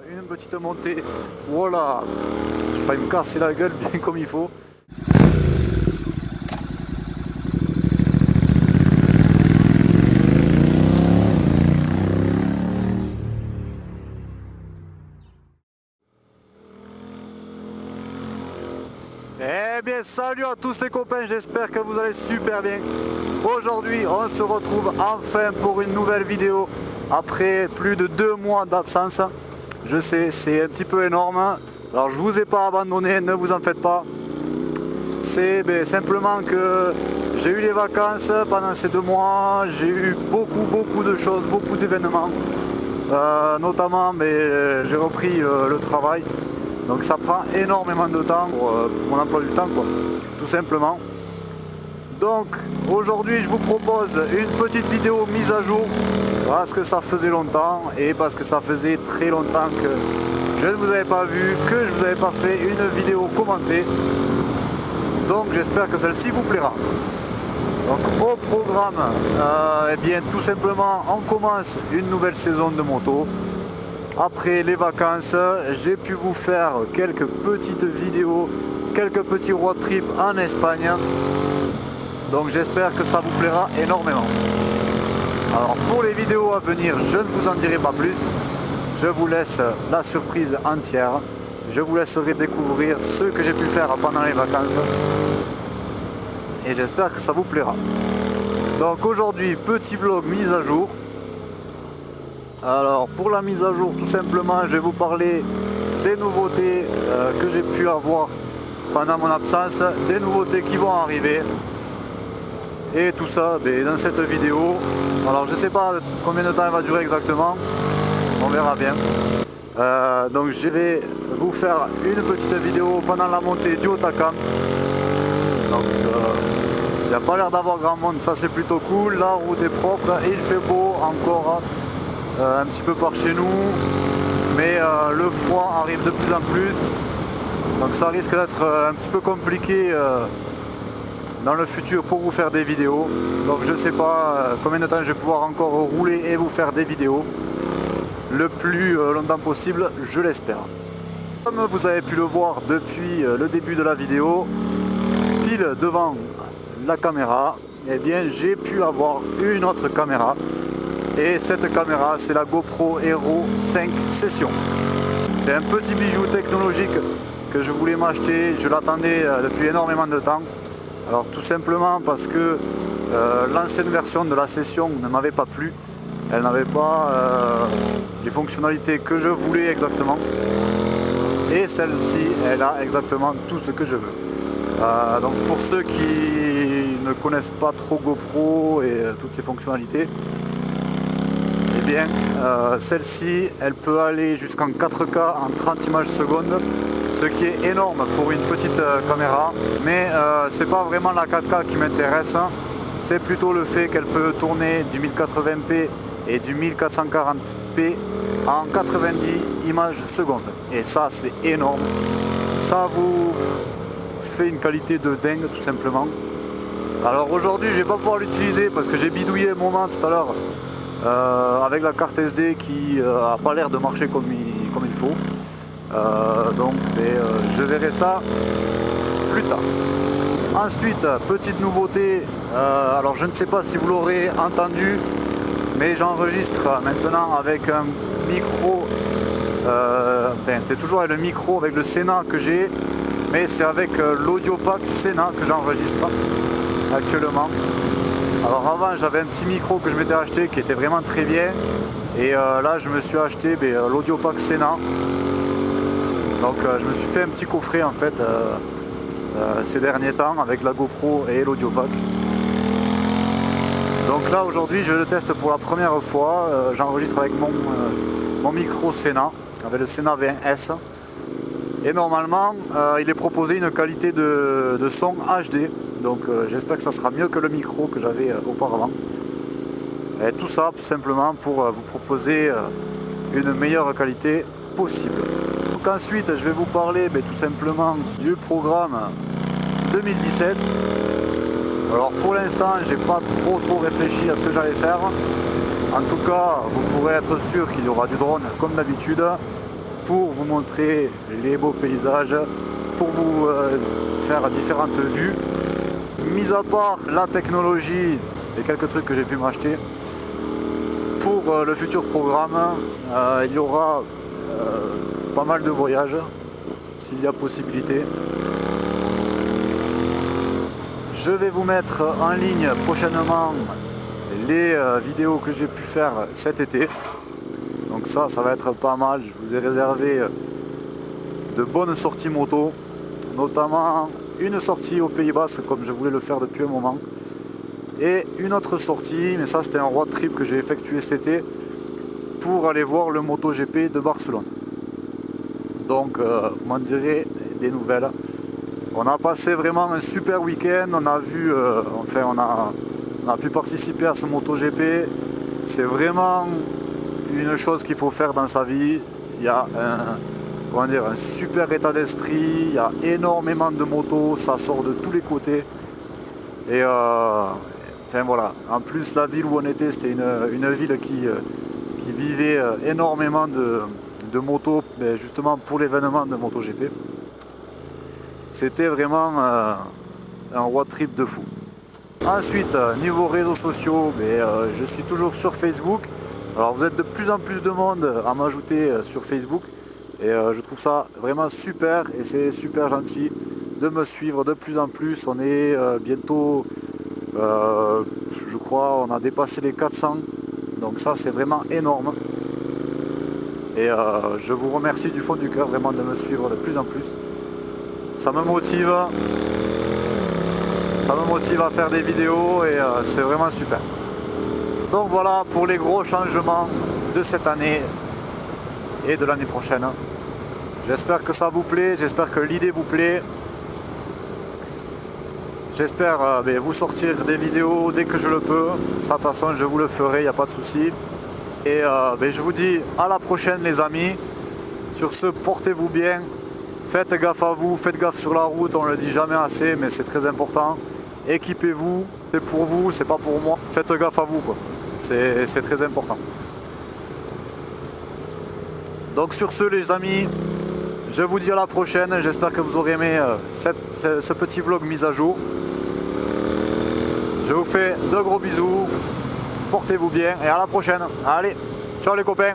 Une petite montée, voilà, j'ai failli me casser la gueule bien comme il faut. Eh bien salut à tous les copains, j'espère que vous allez super bien. Aujourd'hui on se retrouve enfin pour une nouvelle vidéo après plus de 2 mois d'absence. Je sais, c'est un petit peu énorme, alors je vous ai pas abandonné, ne vous en faites pas. C'est simplement que j'ai eu les vacances pendant ces 2 mois, j'ai eu beaucoup de choses, beaucoup d'événements. Notamment j'ai repris le travail. Donc ça prend énormément de temps pour mon emploi du temps, quoi, tout simplement. Donc aujourd'hui je vous propose une petite vidéo mise à jour parce que ça faisait longtemps et parce que ça faisait très longtemps que je ne vous avais pas vu, que je ne vous avais pas fait une vidéo commentée. Donc j'espère que celle-ci vous plaira. Donc au programme, eh bien tout simplement on commence une nouvelle saison de moto. Après les vacances, j'ai pu vous faire quelques petites vidéos, quelques petits road trips en Espagne. Donc j'espère que ça vous plaira énormément. Alors pour les vidéos à venir, je ne vous en dirai pas plus. Je vous laisse la surprise entière. Je vous laisserai découvrir ce que j'ai pu faire pendant les vacances. Et j'espère que ça vous plaira. Donc aujourd'hui, petit vlog mise à jour. Alors pour la mise à jour, tout simplement je vais vous parler des nouveautés que j'ai pu avoir pendant mon absence, des nouveautés qui vont arriver et tout ça dans cette vidéo. Alors je sais pas combien de temps elle va durer exactement, on verra bien. Donc je vais vous faire une petite vidéo pendant la montée du Hautacam. Donc il n'y a pas l'air d'avoir grand monde, ça c'est plutôt cool, la route est propre, il fait beau encore. Un petit peu par chez nous, mais le froid arrive de plus en plus, donc ça risque d'être un petit peu compliqué dans le futur pour vous faire des vidéos. Donc je sais pas combien de temps je vais pouvoir encore rouler et vous faire des vidéos le plus longtemps possible, je l'espère. Comme vous avez pu le voir depuis le début de la vidéo, pile devant la caméra, eh bien j'ai pu avoir une autre caméra. Et cette caméra, c'est la GoPro Hero 5 Session. C'est un petit bijou technologique que je voulais m'acheter. Je l'attendais depuis énormément de temps. Alors tout simplement parce que l'ancienne version de la Session ne m'avait pas plu. Elle n'avait pas les fonctionnalités que je voulais exactement. Et celle-ci, elle a exactement tout ce que je veux. Donc pour ceux qui ne connaissent pas trop GoPro et toutes les fonctionnalités, eh bien, celle-ci, elle peut aller jusqu'en 4K en 30 images secondes, ce qui est énorme pour une petite caméra. Mais c'est pas vraiment la 4K qui m'intéresse, c'est plutôt le fait qu'elle peut tourner du 1080p et du 1440p en 90 images secondes. Et ça, c'est énorme. Ça vous fait une qualité de dingue, tout simplement. Alors aujourd'hui, je vais pas pouvoir l'utiliser parce que j'ai bidouillé un moment tout à l'heure. Avec la carte SD qui a pas l'air de marcher comme il faut. Donc je verrai ça plus tard. Ensuite, petite nouveauté, alors je ne sais pas si vous l'aurez entendu, mais j'enregistre maintenant avec un micro, c'est toujours avec le micro, avec le Sena que j'ai, mais c'est avec l'AudioPack Sena que j'enregistre actuellement. Alors avant j'avais un petit micro que je m'étais acheté qui était vraiment très bien et là je me suis acheté l'AudioPack Sena. Donc je me suis fait un petit coffret en fait ces derniers temps avec la GoPro et l'AudioPack. Donc là aujourd'hui je le teste pour la première fois, j'enregistre avec mon micro Sena, avec le Sena 20S. Et normalement il est proposé une qualité de son HD. Donc j'espère que ça sera mieux que le micro que j'avais auparavant. Et tout ça tout simplement pour vous proposer une meilleure qualité possible. Donc ensuite je vais vous parler tout simplement du programme 2017. Alors pour l'instant j'ai pas trop réfléchi à ce que j'allais faire. En tout cas vous pourrez être sûr qu'il y aura du drone comme d'habitude. pour vous montrer les beaux paysages, pour vous faire différentes vues. Mis à part la technologie et quelques trucs que j'ai pu m'acheter, pour le futur programme, il y aura pas mal de voyages, s'il y a possibilité. Je vais vous mettre en ligne prochainement les vidéos que j'ai pu faire cet été. Donc ça va être pas mal. Je vous ai réservé de bonnes sorties moto, notamment une sortie aux Pays Basques comme je voulais le faire depuis un moment, et une autre sortie, mais ça c'était un road trip que j'ai effectué cet été pour aller voir le MotoGP de Barcelone. Donc vous m'en direz des nouvelles. On a passé vraiment un super week-end, on a vu, on a pu participer à ce MotoGP. C'est vraiment une chose qu'il faut faire dans sa vie. Il y a un super état d'esprit, il y a énormément de motos, ça sort de tous les côtés. Et voilà, en plus la ville où on était, c'était une ville qui vivait énormément de motos, justement pour l'événement de MotoGP. C'était vraiment un road trip de fou. Ensuite, niveau réseaux sociaux, je suis toujours sur Facebook. Alors vous êtes de plus en plus de monde à m'ajouter sur Facebook. Et je trouve ça vraiment super et c'est super gentil de me suivre de plus en plus. On est bientôt, je crois, on a dépassé les 400. Donc ça c'est vraiment énorme. Et je vous remercie du fond du cœur vraiment de me suivre de plus en plus. Ça me motive à faire des vidéos et c'est vraiment super. Donc voilà pour les gros changements de cette année et de l'année prochaine. J'espère que ça vous plaît, j'espère que l'idée vous plaît. J'espère vous sortir des vidéos dès que je le peux. Ça de toute façon je vous le ferai, il n'y a pas de souci. Et je vous dis à la prochaine les amis. Sur ce, portez-vous bien. Faites gaffe à vous, faites gaffe sur la route, on ne le dit jamais assez, mais c'est très important. Équipez-vous, c'est pour vous, c'est pas pour moi. Faites gaffe à vous, quoi. C'est très important. Donc sur ce les amis, je vous dis à la prochaine. J'espère que vous aurez aimé ce petit vlog mis à jour. Je vous fais de gros bisous. Portez-vous bien et à la prochaine. Allez, ciao les copains.